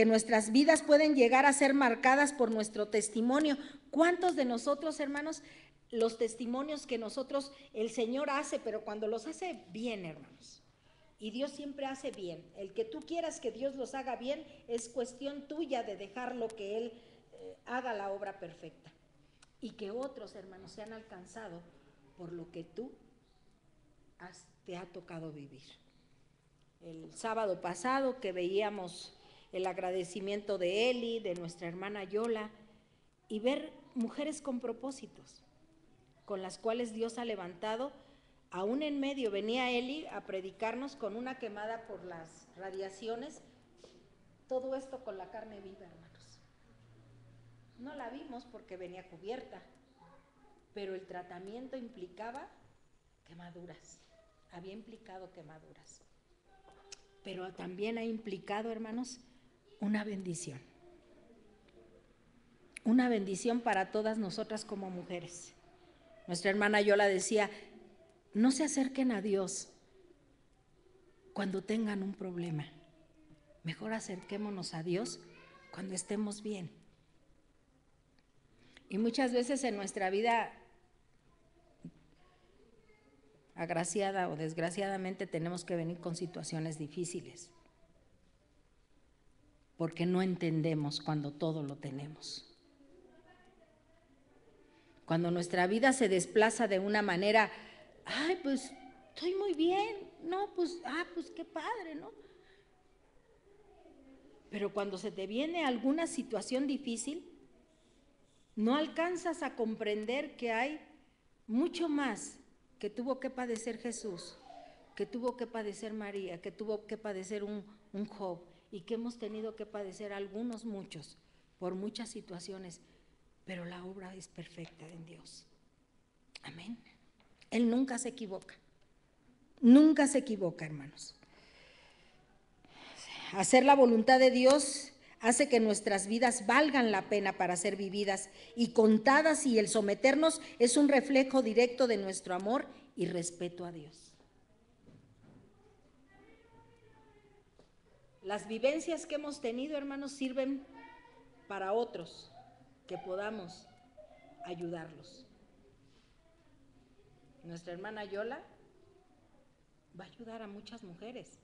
Speaker 1: nuestras vidas pueden llegar a ser marcadas por nuestro testimonio. ¿Cuántos de nosotros, hermanos, los testimonios que nosotros, el Señor hace, pero cuando los hace bien, hermanos? Y Dios siempre hace bien. El que tú quieras que Dios los haga bien es cuestión tuya de dejarlo que Él haga la obra perfecta. Y que otros, hermanos, sean alcanzados por lo que tú te ha tocado vivir. El sábado pasado que veíamos el agradecimiento de Eli, de nuestra hermana Yola, y ver mujeres con propósitos, con las cuales Dios ha levantado. Aún en medio venía Eli a predicarnos con una quemada por las radiaciones, todo esto con la carne viva, hermanos. No la vimos porque venía cubierta, pero el tratamiento implicaba quemaduras, había implicado quemaduras, pero también ha implicado, hermanos, una bendición para todas nosotras como mujeres. Nuestra hermana Yola decía, no se acerquen a Dios cuando tengan un problema. Mejor acerquémonos a Dios cuando estemos bien. Y muchas veces en nuestra vida, agraciada o desgraciadamente, tenemos que venir con situaciones difíciles, porque no entendemos cuando todo lo tenemos. Cuando nuestra vida se desplaza de una manera, ay, pues estoy muy bien, no, pues qué padre, ¿no? Pero cuando se te viene alguna situación difícil, no alcanzas a comprender que hay mucho más que tuvo que padecer Jesús, que tuvo que padecer María, que tuvo que padecer un Job, y que hemos tenido que padecer algunos, muchos, por muchas situaciones, pero la obra es perfecta en Dios. Amén. Él nunca se equivoca, hermanos. Hacer la voluntad de Dios hace que nuestras vidas valgan la pena para ser vividas y contadas, y el someternos es un reflejo directo de nuestro amor y respeto a Dios. Las vivencias que hemos tenido, hermanos, sirven para otros, que podamos ayudarlos. Nuestra hermana Yola va a ayudar a muchas mujeres.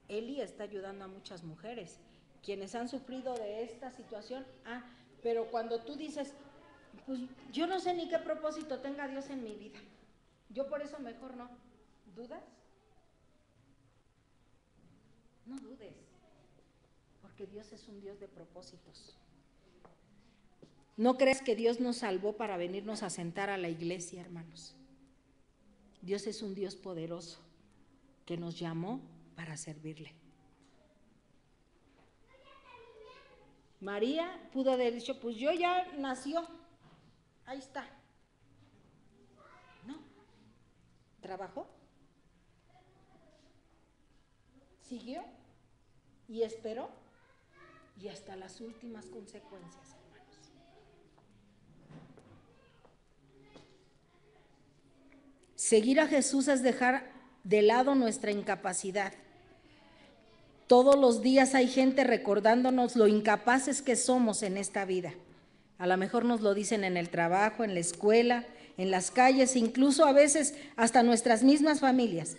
Speaker 1: Eli está ayudando a muchas mujeres, quienes han sufrido de esta situación. Pero cuando tú dices, pues yo no sé ni qué propósito tenga Dios en mi vida, yo por eso mejor no. ¿Dudas? No dudes, porque Dios es un Dios de propósitos. No creas que Dios nos salvó para venirnos a sentar a la iglesia, hermanos. Dios es un Dios poderoso que nos llamó para servirle. María pudo haber dicho, pues yo ya nació, ahí está. No, trabajó, siguió y esperó, y hasta las últimas consecuencias, hermanos. Seguir a Jesús es dejar de lado nuestra incapacidad. Todos los días hay gente recordándonos lo incapaces que somos en esta vida. A lo mejor nos lo dicen en el trabajo, en la escuela, en las calles, incluso a veces hasta nuestras mismas familias.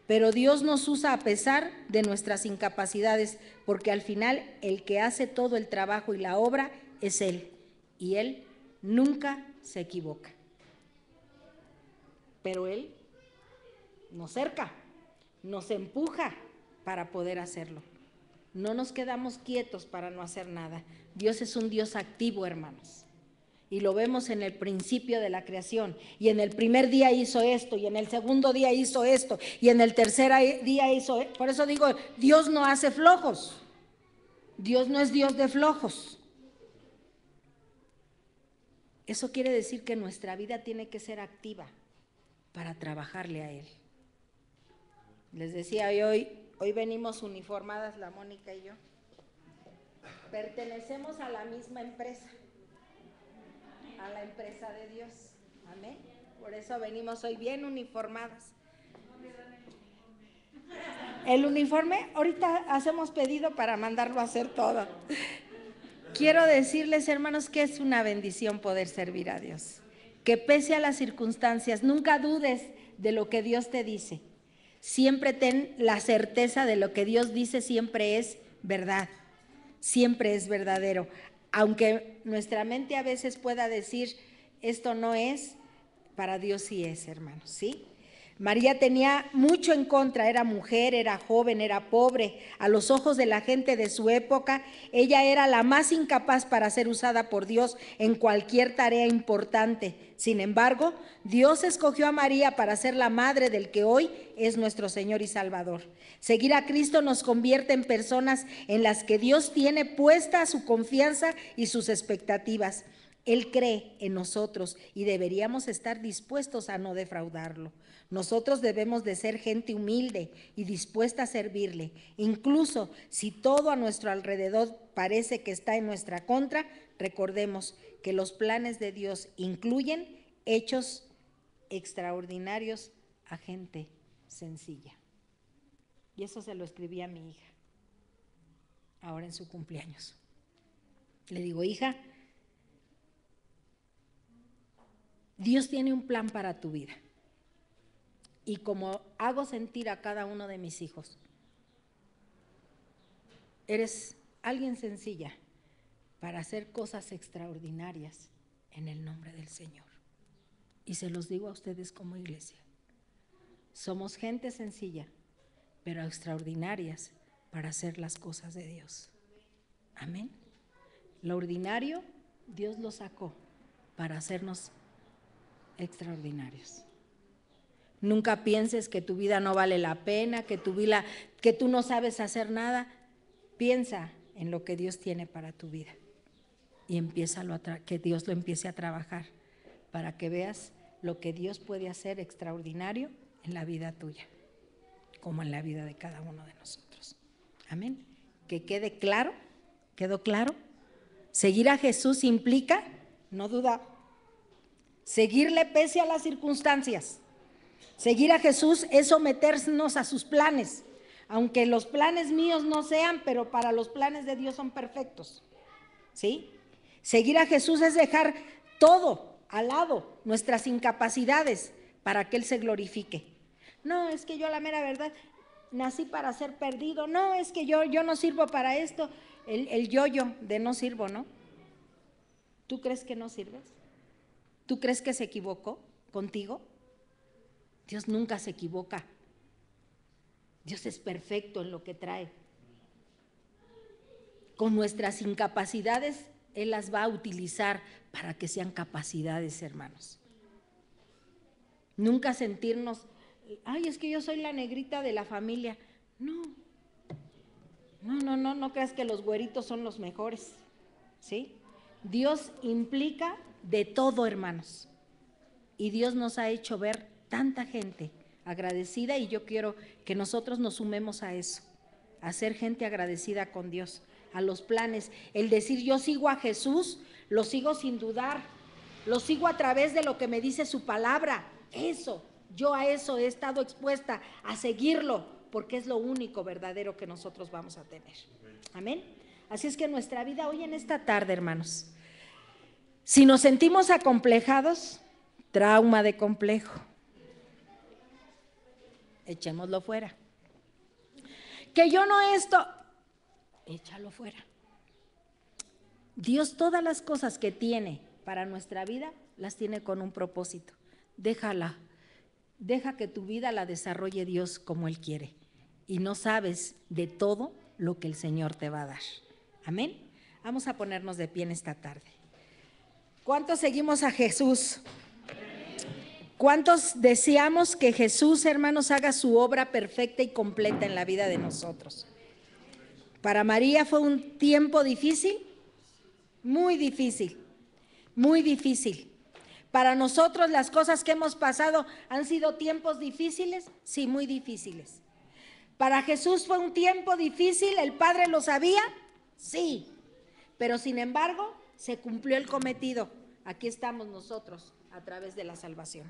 Speaker 1: Pero Dios nos usa a pesar de nuestras incapacidades, porque al final el que hace todo el trabajo y la obra es Él, y Él nunca se equivoca. Pero Él nos cerca, nos empuja para poder hacerlo. No nos quedamos quietos para no hacer nada. Dios es un Dios activo, hermanos. Y lo vemos en el principio de la creación. Y en el primer día hizo esto, y en el segundo día hizo esto, y en el tercer día hizo esto. Por eso digo, Dios no hace flojos. Dios no es Dios de flojos. Eso quiere decir que nuestra vida tiene que ser activa para trabajarle a Él. Les decía, hoy venimos uniformadas, la Mónica y yo. Pertenecemos a la misma empresa, a la empresa de Dios. Amén. Por eso venimos hoy bien uniformadas. El uniforme, ahorita hacemos pedido para mandarlo a hacer todo. Quiero decirles, hermanos, que es una bendición poder servir a Dios. Que pese a las circunstancias, nunca dudes de lo que Dios te dice. Siempre ten la certeza de lo que Dios dice, siempre es verdad, siempre es verdadero. Aunque nuestra mente a veces pueda decir, esto no es, para Dios sí es, hermanos, ¿sí? María tenía mucho en contra, era mujer, era joven, era pobre. A los ojos de la gente de su época, ella era la más incapaz para ser usada por Dios en cualquier tarea importante. Sin embargo, Dios escogió a María para ser la madre del que hoy es nuestro Señor y Salvador. Seguir a Cristo nos convierte en personas en las que Dios tiene puesta su confianza y sus expectativas. Él cree en nosotros y deberíamos estar dispuestos a no defraudarlo. Nosotros debemos de ser gente humilde y dispuesta a servirle. Incluso si todo a nuestro alrededor parece que está en nuestra contra, recordemos que los planes de Dios incluyen hechos extraordinarios a gente sencilla. Y eso se lo escribí a mi hija, ahora en su cumpleaños. Le digo, hija, Dios tiene un plan para tu vida. Y como hago sentir a cada uno de mis hijos, eres alguien sencilla para hacer cosas extraordinarias en el nombre del Señor. Y se los digo a ustedes como iglesia. Somos gente sencilla, pero extraordinarias para hacer las cosas de Dios. Amén. Lo ordinario, Dios lo sacó para hacernos extraordinarios. Nunca pienses que tu vida no vale la pena, que tú no sabes hacer nada. Piensa en lo que Dios tiene para tu vida y que Dios lo empiece a trabajar para que veas lo que Dios puede hacer extraordinario en la vida tuya, como en la vida de cada uno de nosotros. Amén. Que quede claro, ¿quedó claro? Seguir a Jesús implica, no duda, seguirle pese a las circunstancias. Seguir a Jesús es someternos a sus planes, aunque los planes míos no sean, pero para los planes de Dios son perfectos. ¿Sí? Seguir a Jesús es dejar todo al lado, nuestras incapacidades, para que Él se glorifique. No, es que yo la mera verdad nací para ser perdido. No, es que yo no sirvo para esto. El yo-yo de no sirvo, ¿no? ¿Tú crees que no sirves? ¿Tú crees que se equivocó contigo? Dios nunca se equivoca. Dios es perfecto en lo que trae. Con nuestras incapacidades, Él las va a utilizar para que sean capacidades, hermanos. Nunca sentirnos, ay, es que yo soy la negrita de la familia. No creas que los güeritos son los mejores, ¿sí? Dios implica de todo, hermanos. Y Dios nos ha hecho ver tanta gente agradecida, y yo quiero que nosotros nos sumemos a eso, a ser gente agradecida con Dios, a los planes. El decir yo sigo a Jesús, lo sigo sin dudar, lo sigo a través de lo que me dice su palabra. Yo a eso he estado expuesta, a seguirlo, porque es lo único verdadero que nosotros vamos a tener. Amén. Así es que nuestra vida hoy en esta tarde, hermanos, si nos sentimos acomplejados, trauma de complejo, echémoslo fuera. Que yo no esto, échalo fuera. Dios todas las cosas que tiene para nuestra vida, las tiene con un propósito. Deja que tu vida la desarrolle Dios como Él quiere. Y no sabes de todo lo que el Señor te va a dar. Amén. Vamos a ponernos de pie en esta tarde. ¿Cuántos seguimos a Jesús? ¿Cuántos deseamos que Jesús, hermanos, haga su obra perfecta y completa en la vida de nosotros? Para María fue un tiempo difícil, muy difícil, muy difícil. Para nosotros las cosas que hemos pasado han sido tiempos difíciles, sí, muy difíciles. Para Jesús fue un tiempo difícil, ¿el Padre lo sabía? Sí, pero sin embargo se cumplió el cometido. Aquí estamos nosotros a través de la salvación.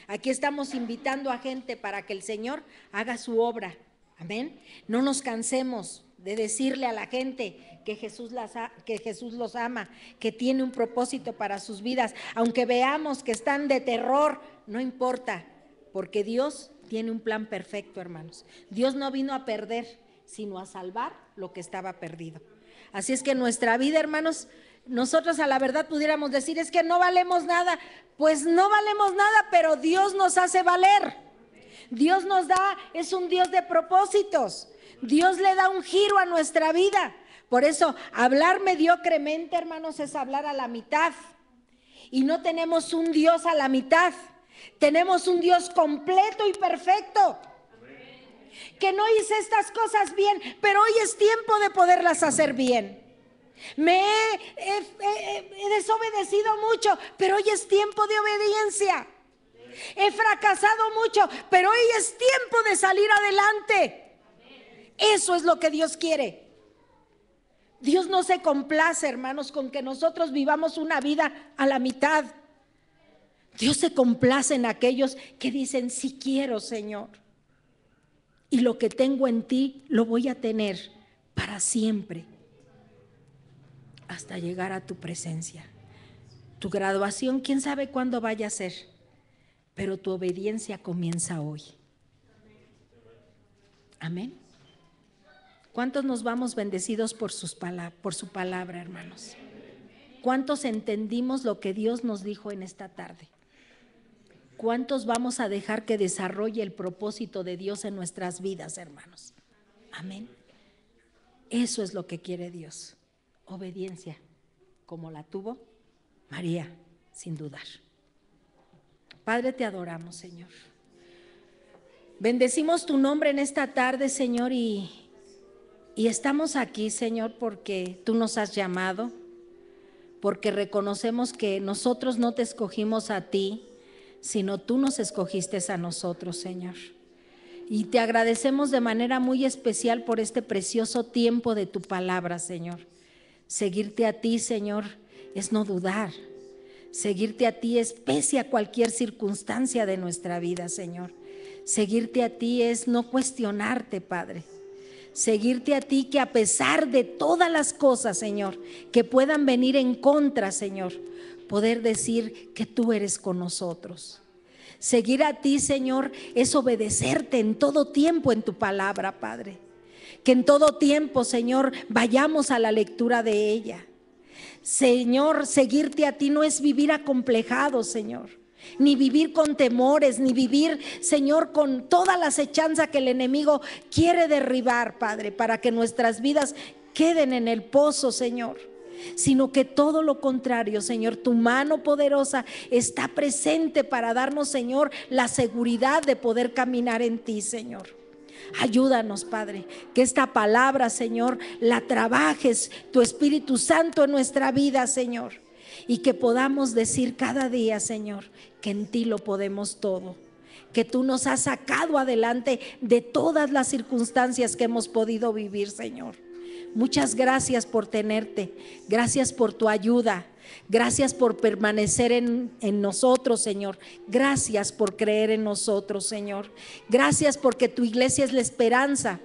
Speaker 1: Aquí estamos invitando a gente para que el Señor haga su obra. Amén. No nos cansemos de decirle a la gente que Jesús los ama, que tiene un propósito para sus vidas. Aunque veamos que están de terror, no importa, porque Dios tiene un plan perfecto, hermanos. Dios no vino a perder, sino a salvar lo que estaba perdido. Así es que nuestra vida, hermanos, nosotros a la verdad pudiéramos decir, es que no valemos nada. Pues no valemos nada, pero Dios nos hace valer. Dios nos da, es un Dios de propósitos. Dios le da un giro a nuestra vida. Por eso, hablar mediocremente, hermanos, es hablar a la mitad. Y no tenemos un Dios a la mitad. Tenemos un Dios completo y perfecto. Que no hice estas cosas bien, pero hoy es tiempo de poderlas hacer bien. Me he desobedecido mucho, pero hoy es tiempo de obediencia. He fracasado mucho, pero hoy es tiempo de salir adelante. Eso es lo que Dios quiere. Dios no se complace, hermanos, con que nosotros vivamos una vida a la mitad. Dios se complace en aquellos que dicen, sí quiero, Señor. y lo que tengo en ti lo voy a tener para siempre, hasta llegar a tu presencia. Tu graduación, quién sabe cuándo vaya a ser, pero tu obediencia comienza hoy. Amén. ¿Cuántos nos vamos bendecidos por su palabra, hermanos? ¿Cuántos entendimos lo que Dios nos dijo en esta tarde? ¿Cuántos vamos a dejar que desarrolle el propósito de Dios en nuestras vidas, hermanos? Amén. Eso es lo que quiere Dios. Obediencia, como la tuvo María, sin dudar. Padre, te adoramos, Señor. Bendecimos tu nombre en esta tarde, Señor, y estamos aquí, Señor, porque tú nos has llamado, porque reconocemos que nosotros no te escogimos a ti, sino tú nos escogiste a nosotros, Señor. Y te agradecemos de manera muy especial por este precioso tiempo de tu palabra, Señor. Seguirte a ti, Señor, es no dudar. Seguirte a ti es pese a cualquier circunstancia de nuestra vida, Señor. Seguirte a ti es no cuestionarte, Padre. Seguirte a ti, que a pesar de todas las cosas, Señor, que puedan venir en contra, Señor, poder decir que tú eres con nosotros. Seguir a ti, Señor, es obedecerte en todo tiempo en tu palabra, Padre. Que en todo tiempo, Señor, vayamos a la lectura de ella. Señor, seguirte a ti no es vivir acomplejado, Señor, ni vivir con temores, ni vivir, Señor, con toda la acechanza que el enemigo quiere derribar, Padre, para que nuestras vidas queden en el pozo, Señor. Sino que todo lo contrario, Señor, tu mano poderosa está presente para darnos, Señor, la seguridad de poder caminar en ti, Señor. Ayúdanos, Padre, que esta palabra, Señor, la trabajes tu Espíritu Santo en nuestra vida, Señor, y que podamos decir cada día, Señor, que en ti lo podemos todo, que tú nos has sacado adelante de todas las circunstancias que hemos podido vivir, Señor. Muchas gracias por tenerte, gracias por tu ayuda, gracias por permanecer en nosotros, Señor. Gracias por creer en nosotros, Señor. Gracias porque tu iglesia es la esperanza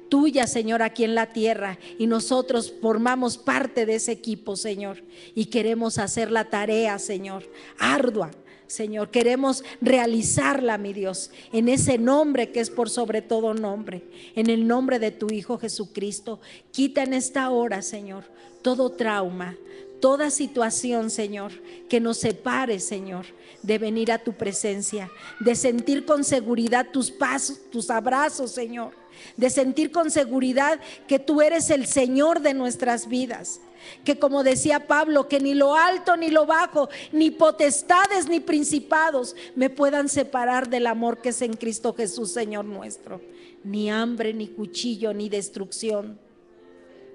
Speaker 1: tuya, Señor, aquí en la tierra, y nosotros formamos parte de ese equipo, Señor, y queremos hacer la tarea, Señor, ardua. Señor, queremos realizarla, mi Dios, en ese nombre que es por sobre todo nombre, en el nombre de tu Hijo Jesucristo. Quita en esta hora, Señor, todo trauma, toda situación, Señor, que nos separe, Señor, de venir a tu presencia, de sentir con seguridad tus pasos, tus abrazos, Señor, de sentir con seguridad que tú eres el Señor de nuestras vidas. Que, como decía Pablo, que ni lo alto ni lo bajo, ni potestades ni principados me puedan separar del amor que es en Cristo Jesús, Señor nuestro. Ni hambre, ni cuchillo, ni destrucción,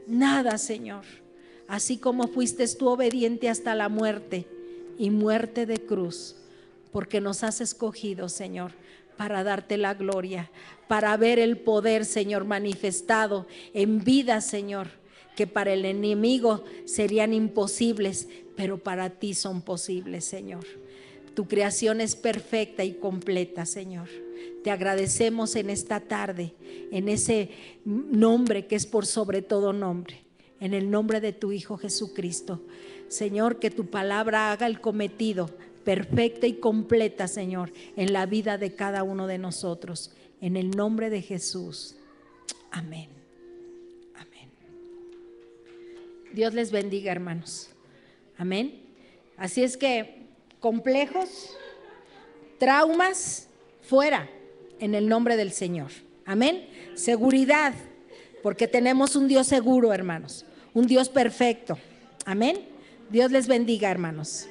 Speaker 1: nada, Señor. Así como fuiste tú obediente hasta la muerte, y muerte de cruz, porque nos has escogido, Señor, para darte la gloria, para ver el poder, Señor, manifestado en vida, Señor, que para el enemigo serían imposibles, pero para ti son posibles, Señor. Tu creación es perfecta y completa, Señor. Te agradecemos en esta tarde, en ese nombre que es por sobre todo nombre, en el nombre de tu Hijo Jesucristo. Señor, que tu palabra haga el cometido perfecta y completa, Señor, en la vida de cada uno de nosotros. En el nombre de Jesús. Amén. Dios les bendiga, hermanos. Amén. Así es que complejos, traumas, fuera, en el nombre del Señor. Amén. Seguridad, porque tenemos un Dios seguro, hermanos, un Dios perfecto. Amén. Dios les bendiga, hermanos.